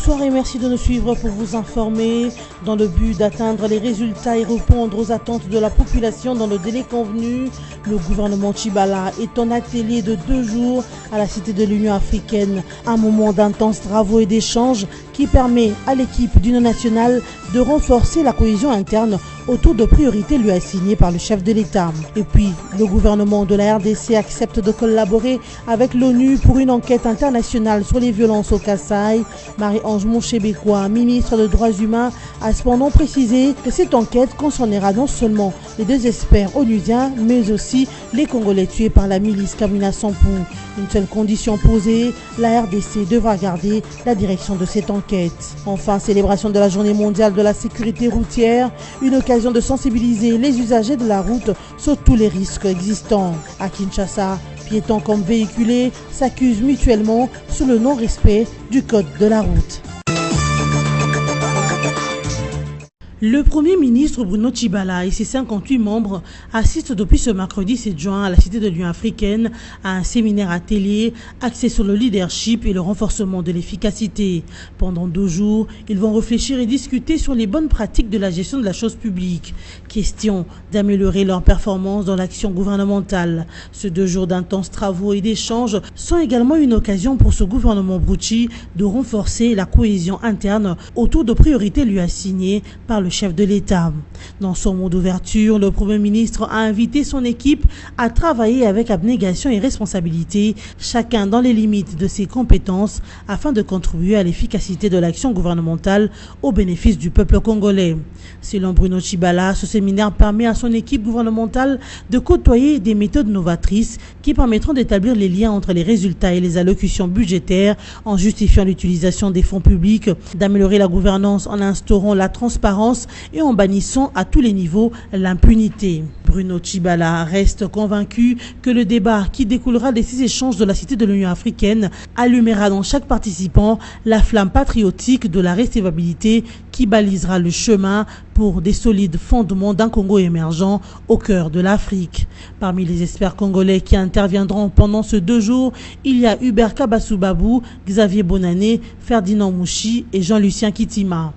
Bonsoir et merci de nous suivre pour vous informer. Dans le but d'atteindre les résultats et répondre aux attentes de la population dans le délai convenu, le gouvernement Tshibala est en atelier de 2 jours à la Cité de l'Union africaine. Un moment d'intenses travaux et d'échanges qui permet à l'équipe d'Union nationale de renforcer la cohésion interne autour de priorités lui assignées par le chef de l'État. Et puis, le gouvernement de la RDC accepte de collaborer avec l'ONU pour une enquête internationale sur les violences au Kasaï. Marie-Ange Monchebekwa, ministre des Droits humains, a cependant précisé que cette enquête concernera non seulement les 2 experts onusiens, mais aussi les Congolais tués par la milice Kamina Sampou. Une seule condition posée, la RDC devra garder la direction de cette enquête. Enfin, célébration de la Journée mondiale de la sécurité routière, une occasion de sensibiliser les usagers de la route sur tous les risques existants. À Kinshasa, piétons comme véhiculés s'accusent mutuellement sous le non-respect du code de la route. Le Premier ministre Bruno Tshibala et ses 58 membres assistent depuis ce mercredi 7 juin à la Cité de l'Union africaine à un séminaire atelier axé sur le leadership et le renforcement de l'efficacité. Pendant 2 jours, ils vont réfléchir et discuter sur les bonnes pratiques de la gestion de la chose publique. Question d'améliorer leur performance dans l'action gouvernementale. Ces 2 jours d'intenses travaux et d'échanges sont également une occasion pour ce gouvernement Brouchi de renforcer la cohésion interne autour de priorités lui assignées par le chef de l'État. Dans son mot d'ouverture, le Premier ministre a invité son équipe à travailler avec abnégation et responsabilité, chacun dans les limites de ses compétences, afin de contribuer à l'efficacité de l'action gouvernementale au bénéfice du peuple congolais. Selon Bruno Tshibala, ce séminaire permet à son équipe gouvernementale de côtoyer des méthodes novatrices qui permettront d'établir les liens entre les résultats et les allocutions budgétaires en justifiant l'utilisation des fonds publics, d'améliorer la gouvernance en instaurant la transparence et en bannissant à tous les niveaux l'impunité. Bruno Tshibala reste convaincu que le débat qui découlera de ces échanges de la Cité de l'Union africaine allumera dans chaque participant la flamme patriotique de la recevabilité qui balisera le chemin pour des solides fondements d'un Congo émergent au cœur de l'Afrique. Parmi les experts congolais qui interviendront pendant ces 2 jours, il y a Hubert Kabasoubabou, Xavier Bonané, Ferdinand Mouchi et Jean-Lucien Kitima.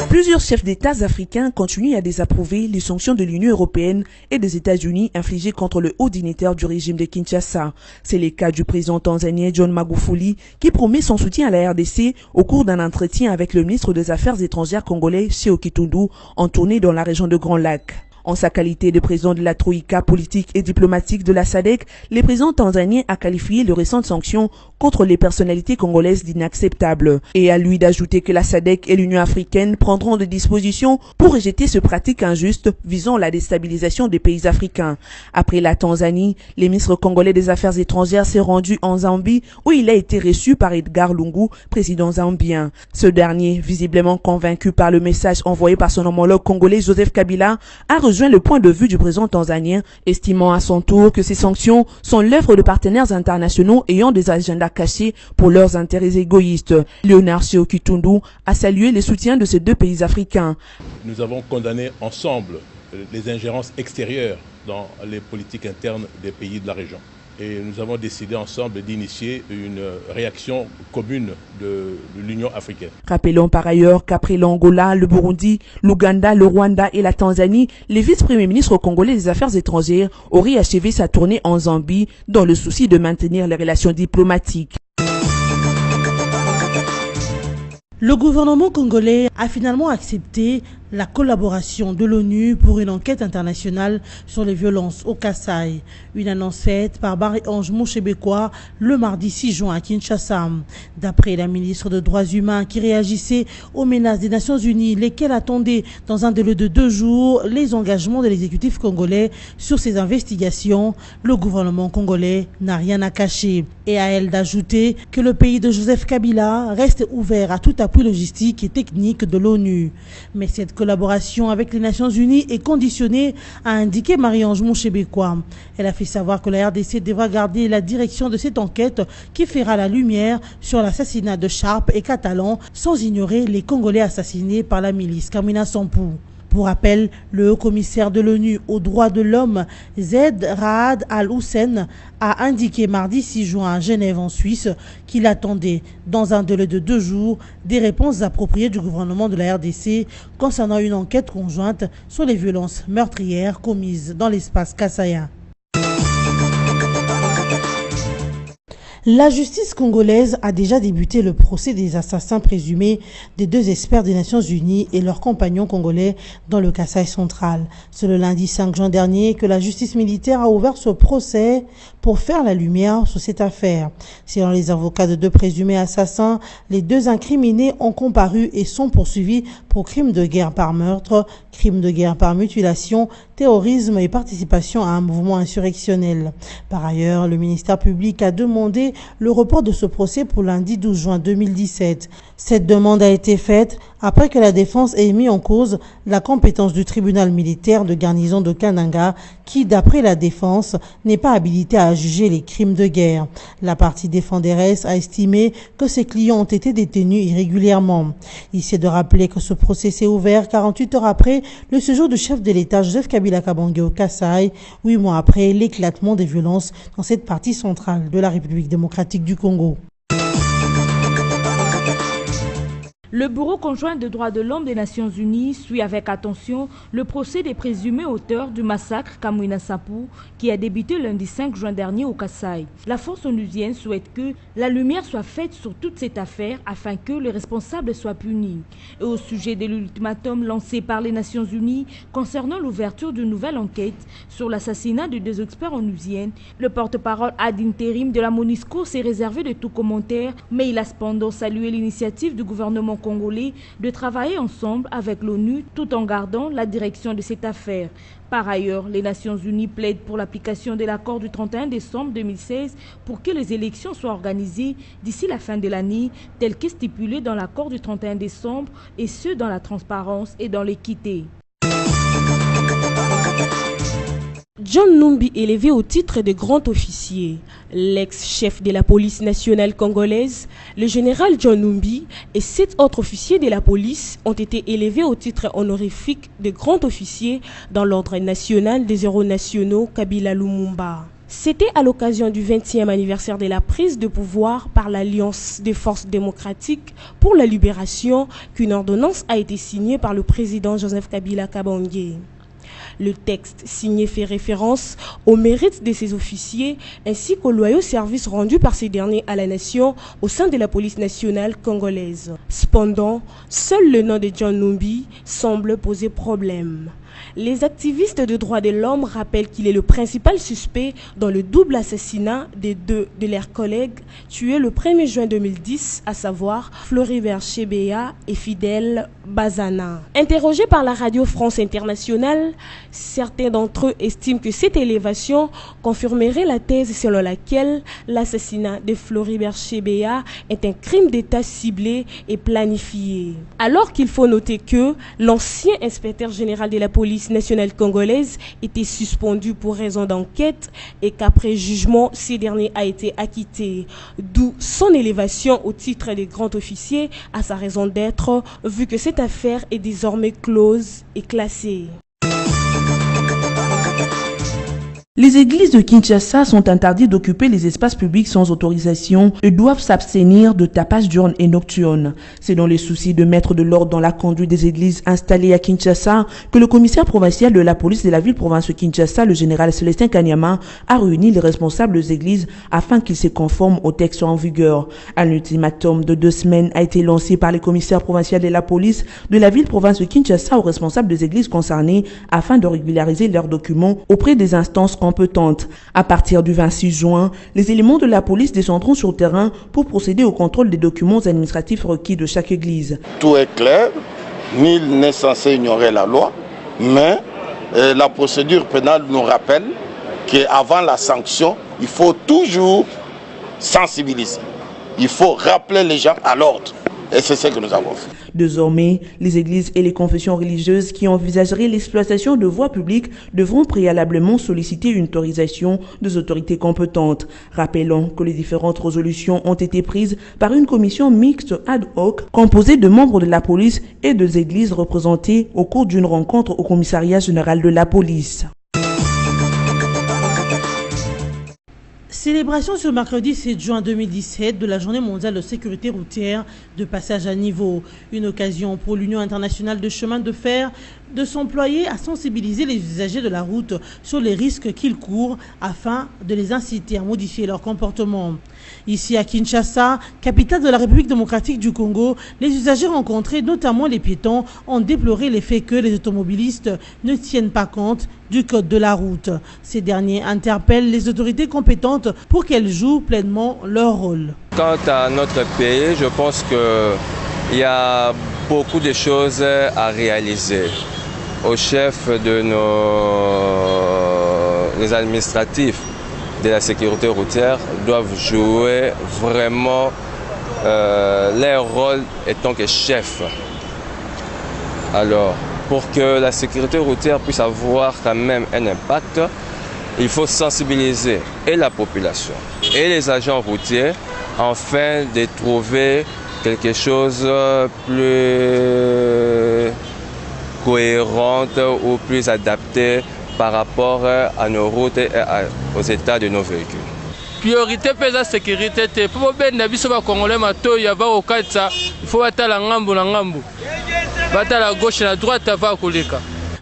Plusieurs chefs d'État africains continuent à désapprouver les sanctions de l'Union européenne et des États-Unis infligées contre le haut dignitaire du régime de Kinshasa. C'est le cas du président tanzanien John Magufuli qui promet son soutien à la RDC au cours d'un entretien avec le ministre des Affaires étrangères congolais Sékou Kitundu en tournée dans la région de Grand Lac. En sa qualité de président de la Troïka politique et diplomatique de la SADC, le président tanzanien a qualifié les récentes sanctions contre les personnalités congolaises d'inacceptables. Et à lui d'ajouter que la SADC et l'Union africaine prendront des dispositions pour rejeter ce pratique injuste visant la déstabilisation des pays africains. Après la Tanzanie, le ministre congolais des Affaires étrangères s'est rendu en Zambie où il a été reçu par Edgar Lungu, président zambien. Ce dernier, visiblement convaincu par le message envoyé par son homologue congolais Joseph Kabila, a rejoint le point de vue du président tanzanien, estimant à son tour que ces sanctions sont l'œuvre de partenaires internationaux ayant des agendas cachés pour leurs intérêts égoïstes. Léonard Sékou Kitundu a salué le soutien de ces 2 pays africains. Nous avons condamné ensemble les ingérences extérieures dans les politiques internes des pays de la région. Et nous avons décidé ensemble d'initier une réaction commune de l'Union africaine. Rappelons par ailleurs qu'après l'Angola, le Burundi, l'Ouganda, le Rwanda et la Tanzanie, le vice-premier ministre congolais des Affaires étrangères aurait achevé sa tournée en Zambie dans le souci de maintenir les relations diplomatiques. Le gouvernement congolais a finalement accepté la collaboration de l'ONU pour une enquête internationale sur les violences au Kasaï. Une annonce faite par Marie-Ange Monchebekwa le mardi 6 juin à Kinshasa. D'après la ministre des Droits humains qui réagissait aux menaces des Nations Unies, lesquelles attendaient dans un délai de 2 jours les engagements de l'exécutif congolais sur ces investigations, le gouvernement congolais n'a rien à cacher. Et à elle d'ajouter que le pays de Joseph Kabila reste ouvert à tout appui logistique et technique de l'ONU. Mais cette collaboration avec les Nations Unies est conditionnée, a indiqué Marie-Ange Monchebekwa. Elle a fait savoir que la RDC devra garder la direction de cette enquête qui fera la lumière sur l'assassinat de Sharp et Catalan sans ignorer les Congolais assassinés par la milice Kamina Sampou. Pour rappel, le haut-commissaire de l'ONU aux droits de l'homme, Zeid Ra'ad Al-Hussein, a indiqué mardi 6 juin à Genève en Suisse qu'il attendait, dans un délai de 2 jours, des réponses appropriées du gouvernement de la RDC concernant une enquête conjointe sur les violences meurtrières commises dans l'espace kassaïen. La justice congolaise a déjà débuté le procès des assassins présumés des 2 experts des Nations Unies et leurs compagnons congolais dans le Kasaï central. C'est le lundi 5 juin dernier que la justice militaire a ouvert ce procès pour faire la lumière sur cette affaire. Selon les avocats de 2 présumés assassins, les 2 incriminés ont comparu et sont poursuivis pour crimes de guerre par meurtre, crimes de guerre par mutilation, terrorisme et participation à un mouvement insurrectionnel. Par ailleurs, le ministère public a demandé le report de ce procès pour lundi 12 juin 2017. Cette demande a été faite après que la défense ait mis en cause la compétence du tribunal militaire de garnison de Kananga qui, d'après la défense, n'est pas habilité à juger les crimes de guerre. La partie défenderesse a estimé que ses clients ont été détenus irrégulièrement. Il s'est de rappeler que ce procès s'est ouvert 48 heures après le séjour du chef de l'État Joseph Kabila Kabange au Kasaï, 8 mois après l'éclatement des violences dans cette partie centrale de la République démocratique du Congo. Le Bureau conjoint des droits de l'homme des Nations Unies suit avec attention le procès des présumés auteurs du massacre Kamwina Nsapu qui a débuté lundi 5 juin dernier au Kasaï. La force onusienne souhaite que la lumière soit faite sur toute cette affaire afin que les responsables soient punis. Et au sujet de l'ultimatum lancé par les Nations Unies concernant l'ouverture d'une nouvelle enquête sur l'assassinat de 2 experts onusiennes, le porte-parole ad interim de la MONUSCO s'est réservé de tout commentaire, mais il a cependant salué l'initiative du gouvernement congolais de travailler ensemble avec l'ONU tout en gardant la direction de cette affaire. Par ailleurs, les Nations Unies plaident pour l'application de l'accord du 31 décembre 2016 pour que les élections soient organisées d'ici la fin de l'année, tel que stipulé dans l'accord du 31 décembre, et ce dans la transparence et dans l'équité. John Numbi élevé au titre de grand officier. L'ex-chef de la police nationale congolaise, le général John Numbi et 7 autres officiers de la police ont été élevés au titre honorifique de grand officier dans l'ordre national des héros nationaux Kabila Lumumba. C'était à l'occasion du 20e anniversaire de la prise de pouvoir par l'Alliance des forces démocratiques pour la libération qu'une ordonnance a été signée par le président Joseph Kabila Kabange. Le texte signé fait référence au mérite de ces officiers ainsi qu'aux loyaux services rendus par ces derniers à la nation au sein de la police nationale congolaise. Cependant, seul le nom de John Numbi semble poser problème. Les activistes de droits de l'homme rappellent qu'il est le principal suspect dans le double assassinat des 2 de leurs collègues tués le 1er juin 2010, à savoir Floribert Chebeya et Fidèle Bazana. Interrogés par la radio France Internationale, certains d'entre eux estiment que cette élévation confirmerait la thèse selon laquelle l'assassinat de Floribert Chebeya est un crime d'État ciblé et planifié. Alors qu'il faut noter que l'ancien inspecteur général de la police nationale congolaise était suspendu pour raison d'enquête et qu'après jugement, ce dernier a été acquitté. D'où son élévation au titre de grand officier à sa raison d'être, vu que cette affaire est désormais close et classée. Les églises de Kinshasa sont interdites d'occuper les espaces publics sans autorisation et doivent s'abstenir de tapage diurne et nocturne. C'est dans les soucis de mettre de l'ordre dans la conduite des églises installées à Kinshasa que le commissaire provincial de la police de la ville-province de Kinshasa, le général Célestin Kanyama, a réuni les responsables des églises afin qu'ils se conforment au texte en vigueur. Un ultimatum de 2 semaines a été lancé par les commissaires provinciaux de la police de la ville-province de Kinshasa aux responsables des églises concernées afin de régulariser leurs documents auprès des instances compétentes. À partir du 26 juin, les éléments de la police descendront sur le terrain pour procéder au contrôle des documents administratifs requis de chaque église. Tout est clair, nul n'est censé ignorer la loi, mais la procédure pénale nous rappelle qu'avant la sanction, il faut toujours sensibiliser. Il faut rappeler les gens à l'ordre. Et c'est ce que nous avons fait. Désormais, les églises et les confessions religieuses qui envisageraient l'exploitation de voies publiques devront préalablement solliciter une autorisation des autorités compétentes. Rappelons que les différentes résolutions ont été prises par une commission mixte ad hoc composée de membres de la police et des églises représentées au cours d'une rencontre au commissariat général de la police. Célébration ce mercredi 7 juin 2017 de la Journée mondiale de sécurité routière de passage à niveau. Une occasion pour l'Union internationale de chemin de fer de s'employer à sensibiliser les usagers de la route sur les risques qu'ils courent afin de les inciter à modifier leur comportement. Ici à Kinshasa, capitale de la République démocratique du Congo, les usagers rencontrés, notamment les piétons, ont déploré les faits que les automobilistes ne tiennent pas compte du code de la route. Ces derniers interpellent les autorités compétentes pour qu'elles jouent pleinement leur rôle. Quant à notre pays, je pense qu'il y a beaucoup de choses à réaliser. Au chef de les administratifs de la sécurité routière doivent jouer vraiment leur rôle étant que chef. Alors, pour que la sécurité routière puisse avoir quand même un impact, il faut sensibiliser et la population et les agents routiers afin de trouver quelque chose de plus cohérente ou plus adapté par rapport à nos routes et aux états de nos véhicules. Priorité pour la sécurité, pour bien les Congolais, il faut attendre la ngambo, la gauche et la droite.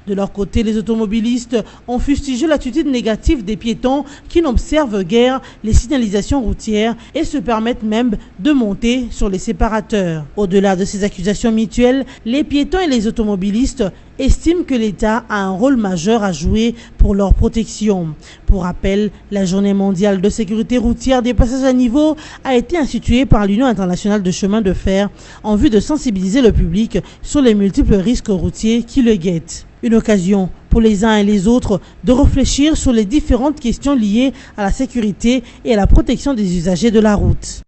De leur côté, les automobilistes ont fustigé l'attitude négative des piétons qui n'observent guère les signalisations routières et se permettent même de monter sur les séparateurs. Au-delà de ces accusations mutuelles, les piétons et les automobilistes estiment que l'État a un rôle majeur à jouer pour leur protection. Pour rappel, la Journée mondiale de sécurité routière des passages à niveau a été instituée par l'Union internationale de chemin de fer en vue de sensibiliser le public sur les multiples risques routiers qui le guettent. Une occasion pour les uns et les autres de réfléchir sur les différentes questions liées à la sécurité et à la protection des usagers de la route.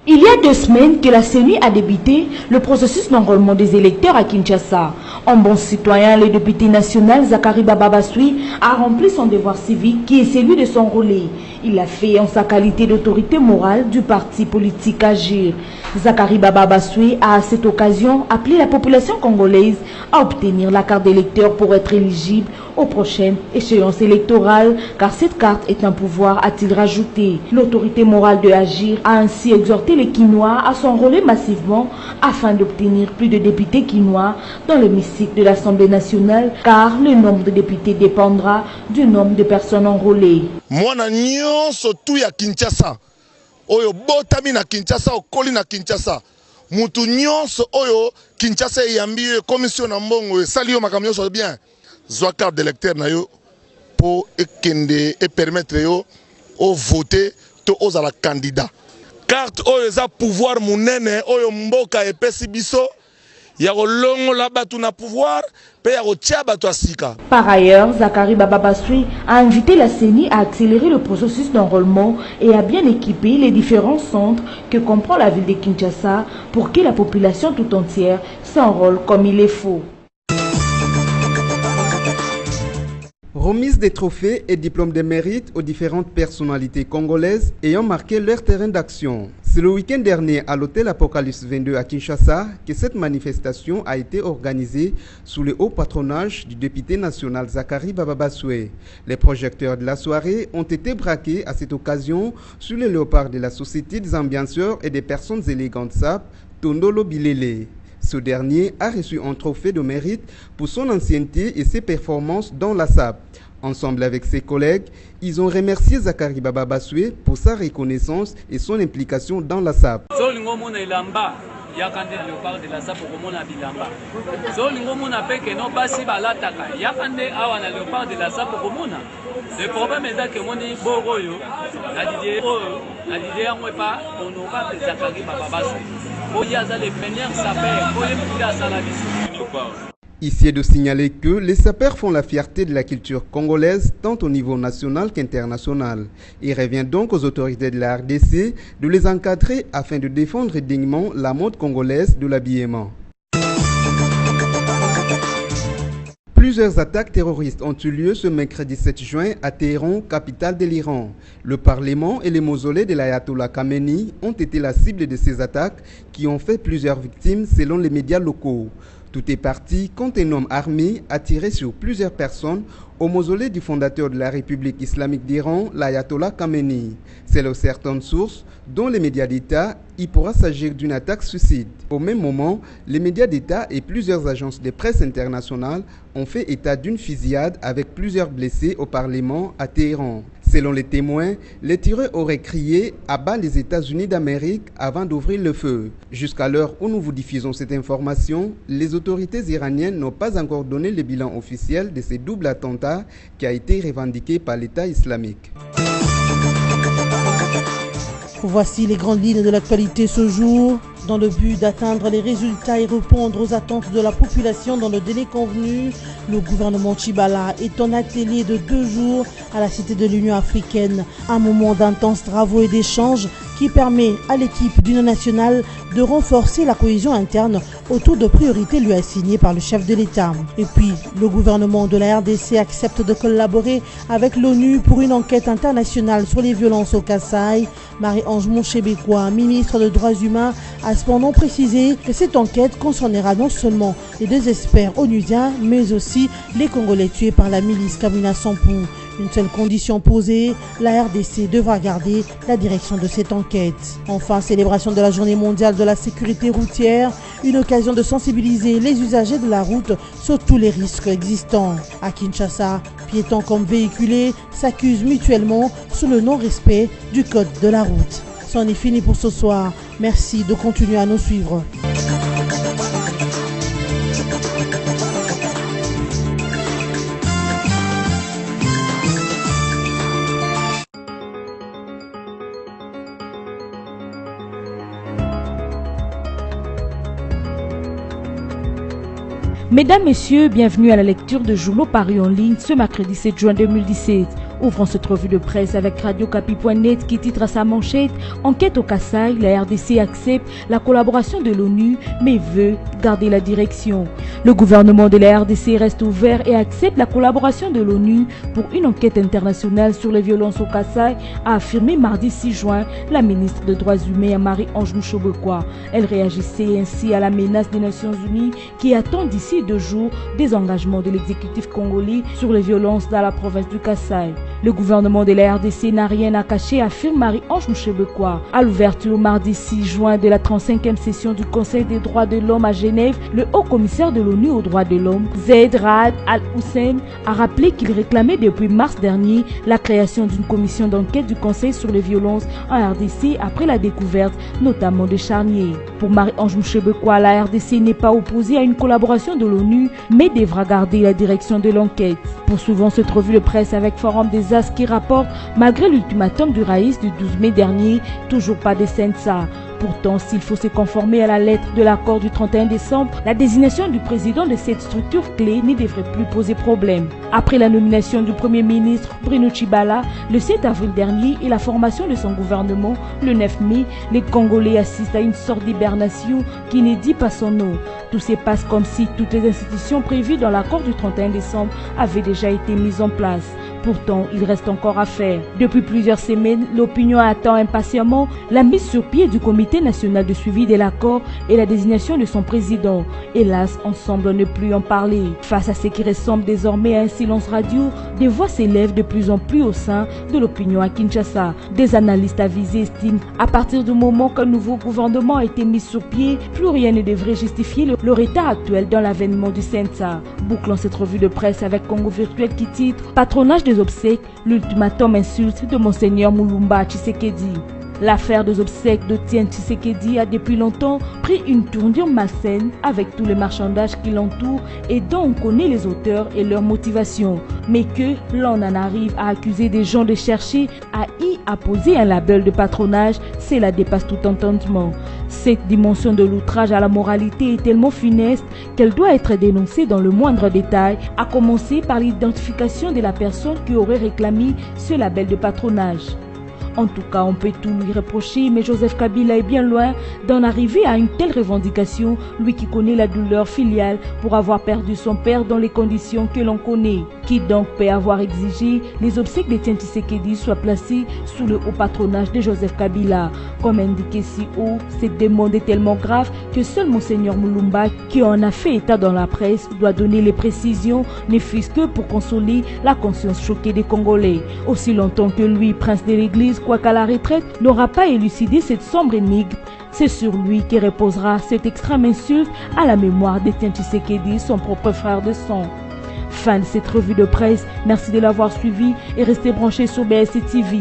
Il y a 2 semaines que la CENI a débuté le processus d'enrôlement des électeurs à Kinshasa. En bon citoyen, le député national Zakari Bababasui a rempli son devoir civique qui est celui de s'enrôler. Il l'a fait en sa qualité d'autorité morale du parti politique Agir. Zakari Bababasui a à cette occasion appelé la population congolaise à obtenir la carte d'électeur pour être éligible aux prochaines échéances électorales, car cette carte est un pouvoir, a-t-il rajouté. L'autorité morale de Agir a ainsi exhorté les Kinois à s'enrôler massivement afin d'obtenir plus de députés Kinois dans l'hémicycle de l'Assemblée nationale, car le nombre de députés dépendra du nombre de personnes enrôlées. Mwana nyonso tu ya Kinshasa oyo botami na Kinshasa okoli na Kinshasa mutu nyonso oyo Kinshasa eyambi commission na mbongo esali yo makambo nyonso bien zwa carte d'électeur na yo po ekende et permettre yo o voter to ozala candidat. Carte oyo eza pouvoir munene oyo mboka epesi biso ya kolongola batu na pouvoir pe ya kotia batu asika. Par ailleurs, Zakari Bababasui a invité la CENI à accélérer le processus d'enrôlement et à bien équiper les différents centres que comprend la ville de Kinshasa pour que la population tout entière s'enrôle comme il est faut. Remise des trophées et diplômes de mérite aux différentes personnalités congolaises ayant marqué leur terrain d'action. C'est le week-end dernier à l'hôtel Apocalypse 22 à Kinshasa que cette manifestation a été organisée sous le haut patronage du député national Zakari Bababasui. Les projecteurs de la soirée ont été braqués à cette occasion sur le léopard de la Société des ambianceurs et des personnes élégantes SAP, Tondolo Bilele. Ce dernier a reçu un trophée de mérite pour son ancienneté et ses performances dans la SAP. Ensemble avec ses collègues, ils ont remercié Zakari Bababasui pour sa reconnaissance et son implication dans la SAP. Le problème est que mon Boroyo, la idée n'est pas honorable de Zakari Bababasui. Ici est de signaler que les sapeurs font la fierté de la culture congolaise tant au niveau national qu'international. Il revient donc aux autorités de la RDC de les encadrer afin de défendre dignement la mode congolaise de l'habillement. Plusieurs attaques terroristes ont eu lieu ce mercredi 7 juin à Téhéran, capitale de l'Iran. Le Parlement et les mausolées de l'ayatollah Khamenei ont été la cible de ces attaques qui ont fait plusieurs victimes selon les médias locaux. Tout est parti quand un homme armé a tiré sur plusieurs personnes au mausolée du fondateur de la République islamique d'Iran, l'ayatollah Khamenei. Selon certaines sources, dont les médias d'État, il pourra s'agir d'une attaque suicide. Au même moment, les médias d'État et plusieurs agences de presse internationales ont fait état d'une fusillade avec plusieurs blessés au Parlement à Téhéran. Selon les témoins, les tireurs auraient crié « à bas les États-Unis d'Amérique » avant d'ouvrir le feu. Jusqu'à l'heure où nous vous diffusons cette information, les autorités iraniennes n'ont pas encore donné le bilan officiel de ces doubles attentats qui a été revendiqué par l'État islamique. Voici les grandes lignes de l'actualité ce jour. Dans le but d'atteindre les résultats et répondre aux attentes de la population dans le délai convenu, le gouvernement Tchibala est en atelier de 2 jours à la Cité de l'Union africaine. Un moment d'intenses travaux et d'échanges qui permet à l'équipe d'Union nationale de renforcer la cohésion interne autour de priorités lui assignées par le chef de l'État. Et puis, le gouvernement de la RDC accepte de collaborer avec l'ONU pour une enquête internationale sur les violences au Kasaï. Marie-Ange Monchebekwa, ministre des Droits humains, a cependant précisé que cette enquête concernera non seulement les 2 experts onusiens, mais aussi les Congolais tués par la milice Kamwina Nsapu. Une seule condition posée, la RDC devra garder la direction de cette enquête. Enfin, célébration de la Journée mondiale de la sécurité routière, une occasion de sensibiliser les usagers de la route sur tous les risques existants. À Kinshasa, piétons comme véhiculés s'accusent mutuellement sous le non-respect du code de la route. C'en est fini pour ce soir. Merci de continuer à nous suivre. Mesdames, Messieurs, bienvenue à la lecture de journaux paris en ligne ce mercredi 7 juin 2017. Ouvrons cette revue de presse avec radiocapi.net qui titre à sa manchette « Enquête au Kasaï, la RDC accepte la collaboration de l'ONU mais veut garder la direction ». Le gouvernement de la RDC reste ouvert et accepte la collaboration de l'ONU pour une enquête internationale sur les violences au Kasaï, a affirmé mardi 6 juin la ministre des Droits humains Marie-Ange Monchebekwa. Elle réagissait ainsi à la menace des Nations Unies qui attend d'ici 2 jours des engagements de l'exécutif congolais sur les violences dans la province du Kasaï. Le gouvernement de la RDC n'a rien à cacher, affirme Marie-Ange Monchebekwa. À l'ouverture mardi 6 juin de la 35e session du Conseil des droits de l'homme à Genève, le haut-commissaire de l'ONU aux droits de l'homme, Zeid Ra'ad Al-Hussein, a rappelé qu'il réclamait depuis mars dernier la création d'une commission d'enquête du Conseil sur les violences en RDC après la découverte notamment de charniers. Pour Marie-Ange Monchebekwa, la RDC n'est pas opposée à une collaboration de l'ONU, mais devra garder la direction de l'enquête. Poursuivons cette revue de presse avec Forum des As qui rapporte, malgré l'ultimatum du Raïs du 12 mai dernier, toujours pas de Sensa. Pourtant, s'il faut se conformer à la lettre de l'accord du 31 décembre, la désignation du président de cette structure clé ne devrait plus poser problème. Après la nomination du Premier ministre Bruno Tchibala le 7 avril dernier et la formation de son gouvernement le 9 mai, les Congolais assistent à une sorte d'hibernation qui ne dit pas son nom. Tout se passe comme si toutes les institutions prévues dans l'accord du 31 décembre avaient déjà été mises en place. Pourtant, il reste encore à faire. Depuis plusieurs semaines, l'opinion attend impatiemment la mise sur pied du Comité national de suivi de l'accord et la désignation de son président. Hélas, on semble ne plus en parler. Face à ce qui ressemble désormais à un silence radio, des voix s'élèvent de plus en plus au sein de l'opinion à Kinshasa. Des analystes avisés estiment à partir du moment qu'un nouveau gouvernement a été mis sur pied, plus rien ne devrait justifier leur état actuel dans l'avènement du Sensa. Bouclons cette revue de presse avec Congo Virtuel qui titre « Patronage des obsèques, l'ultimatum insulte de Monseigneur Moulumba Tshisekedi ». L'affaire des obsèques de Tien Tshisekedi a depuis longtemps pris une tournure malsaine avec tous les marchandages qui l'entourent et dont on connaît les auteurs et leurs motivations. Mais que l'on en arrive à accuser des gens de chercher à y apposer un label de patronage, cela dépasse tout entendement. Cette dimension de l'outrage à la moralité est tellement funeste qu'elle doit être dénoncée dans le moindre détail, à commencer par l'identification de la personne qui aurait réclamé ce label de patronage. En tout cas, on peut tout lui reprocher, mais Joseph Kabila est bien loin d'en arriver à une telle revendication, lui qui connaît la douleur filiale pour avoir perdu son père dans les conditions que l'on connaît. Qui donc peut avoir exigé les obsèques de Tien Tshisekedi soient placées sous le haut patronage de Joseph Kabila? Comme indiqué si haut, cette demande est tellement grave que seul Monseigneur Mulumba, qui en a fait état dans la presse, doit donner les précisions, ne fût-ce que pour consoler la conscience choquée des Congolais. Aussi longtemps que lui, prince de l'Église, quoiqu'à la retraite, n'aura pas élucidé cette sombre énigme, c'est sur lui qui reposera cette extrême insulte à la mémoire de Tien Tshisekedi, son propre frère de sang. Fin de cette revue de presse, merci de l'avoir suivi et restez branchés sur BSC TV.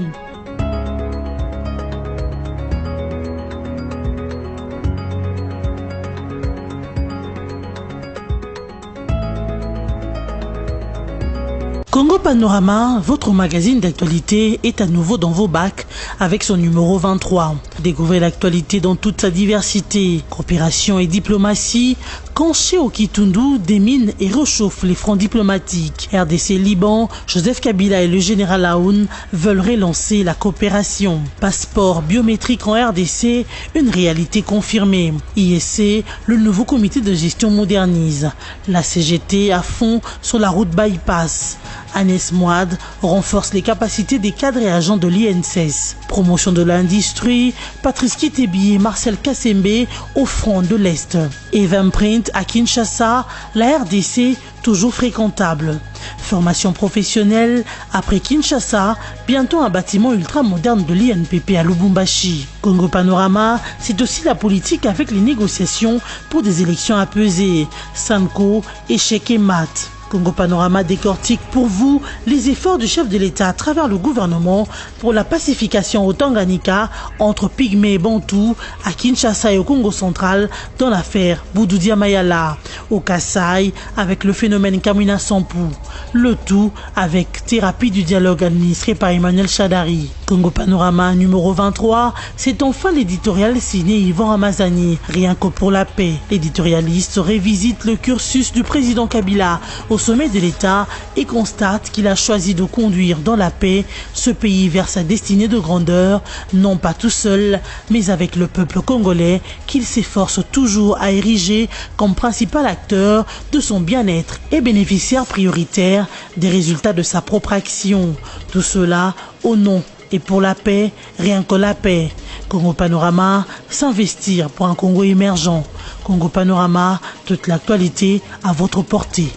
Congo Panorama, votre magazine d'actualité, est à nouveau dans vos bacs avec son numéro 23. Découvrez l'actualité dans toute sa diversité. Coopération et diplomatie, Kanché au Kitundu démine et réchauffe les fronts diplomatiques. RDC Liban, Joseph Kabila et le général Aoun veulent relancer la coopération. Passeport biométrique en RDC, une réalité confirmée. ISC, le nouveau comité de gestion modernise. La CGT à fond sur la route bypass. Agnès Moad renforce les capacités des cadres et agents de l'INSS. Promotion de l'industrie, Patrice Kitebi et Marcel Kassembe au front de l'Est. Eventprint à Kinshasa, la RDC toujours fréquentable. Formation professionnelle, après Kinshasa, bientôt un bâtiment ultra-moderne de l'INPP à Lubumbashi. Congo Panorama, c'est aussi la politique avec les négociations pour des élections apaisées. Sanko, échec et mat. Congo Panorama décortique pour vous les efforts du chef de l'État à travers le gouvernement pour la pacification au Tanganyika entre Pygmées et Bantous, à Kinshasa et au Congo central dans l'affaire Boudoudia Mayala, au Kasaï avec le phénomène Kamwina Sampou, le tout avec thérapie du dialogue administré par Emmanuel Chadari. Congo Panorama numéro 23, c'est enfin l'éditorial signé Yvan Ramazani, rien que pour la paix. L'éditorialiste révisite le cursus du président Kabila au sommet de l'État et constate qu'il a choisi de conduire dans la paix ce pays vers sa destinée de grandeur, non pas tout seul, mais avec le peuple congolais qu'il s'efforce toujours à ériger comme principal acteur de son bien-être et bénéficiaire prioritaire des résultats de sa propre action. Tout cela au nom et pour la paix, rien que la paix. Congo Panorama, s'investir pour un Congo émergent. Congo Panorama, toute l'actualité à votre portée.